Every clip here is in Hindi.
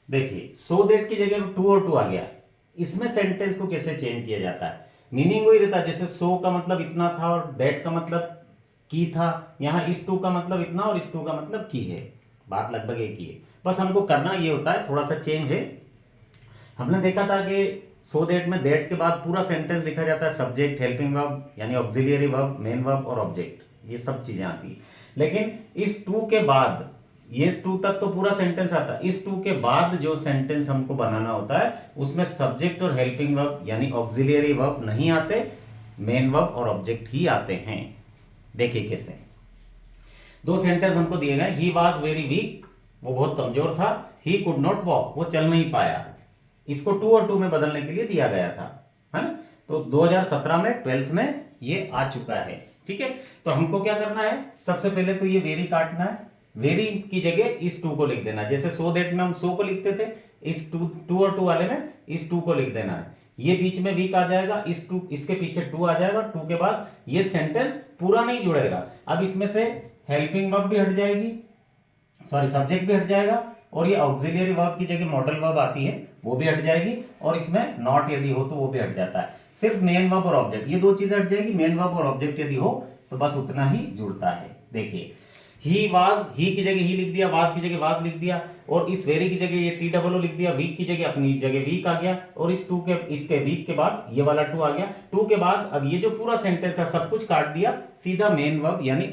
देखिए सो दैट की जगह टू और टू आ गया, इसमें सेंटेंस को कैसे चेंज किया जाता है, मीनिंग वही रहता है, जैसे सो का मतलब इतना था और दैट का मतलब की था, यहाँ इस टू का मतलब इतना और इस टू का मतलब की है, बात लगभग एक ही है, बस हमको करना ये होता है, थोड़ा सा चेंज है। हमने देखा था कि सो दैट में दैट के बाद पूरा सेंटेंस लिखा जाता है, सब्जेक्ट, हेल्पिंग वर्ब यानी ऑक्सिलियरी वर्ब, मेन वर्ब और ऑब्जेक्ट, ये सब चीजें आती है। लेकिन इस टू के बाद, ये टू तक तो पूरा सेंटेंस आता है, इस टू के बाद जो सेंटेंस हमको बनाना होता है उसमें सब्जेक्ट और हेल्पिंग वर्ब यानी ऑक्सिलियरी वर्ब नहीं आते, मेन वर्ब और ऑब्जेक्ट ही आते हैं। देखिए कैसे, दो सेंटेंस हमको दिए गए, ही वॉज वेरी वीक, वो बहुत कमजोर था, ही कुड नॉट वॉक, वो चल नहीं पाया, इसको टू और टू में बदलने के लिए दिया गया था, है ना। तो 2017 में 12th में ये आ चुका है, ठीक है। तो हमको क्या करना है, सबसे पहले तो ये वेरी काटना है, वेरी की जगह इस टू को लिख देना, जैसे सो दैट में हम सो को लिखते थे, इस टू और टू वाले में इस टू को लिख देना है, ये बीच में वीक आ जाएगा, इस टू इसके पीछे टू आ जाएगा, टू के बाद ये सेंटेंस पूरा नहीं जुड़ेगा। अब इसमें से हेल्पिंग वर्ब भी हट जाएगी, सॉरी सब्जेक्ट भी हट जाएगा, और ये ऑक्सिलियरी वर्ब की जगह मॉडल वर्ब आती है वो भी हट जाएगी, और इसमें नॉट यदि हो तो वो भी हट जाता है, सिर्फ मेन वर्ब और ऑब्जेक्ट ये दो चीजें हट जाएगी, मेन वर्ब और ऑब्जेक्ट यदि हो तो बस उतना ही जुड़ता है। देखिए ही वाज, ही की जगह ही लिख दिया, वाज की जगह वाज लिख दिया, और इस वेरी की जगह ये टी डबल ओ लिख दिया, वीक की जगह अपनी जगह वीक आ गया, और इस टू के इसके वीक के बाद ये वाला टू आ गया, टू के बाद अब ये जो पूरा सेंटेंस था सब कुछ काट दिया, सीधा मेन वर्ब यानी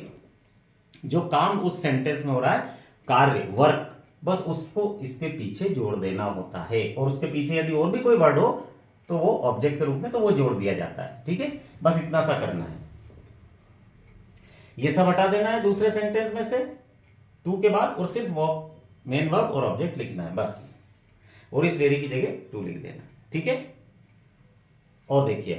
जो काम उस सेंटेंस में हो रहा है, कार्य, वर्क, बस उसको इसके पीछे जोड़ देना होता है, और उसके पीछे यदि और भी कोई वर्ड हो तो वो ऑब्जेक्ट के रूप में तो वो जोड़ दिया जाता है, ठीक है। बस इतना सा करना है, ये सब हटा देना है दूसरे सेंटेंस में से टू के बाद, और सिर्फ वो मेन वर्ब और ऑब्जेक्ट लिखना है बस, और इस वेरी की जगह टू लिख देना है, ठीक है। और देखिए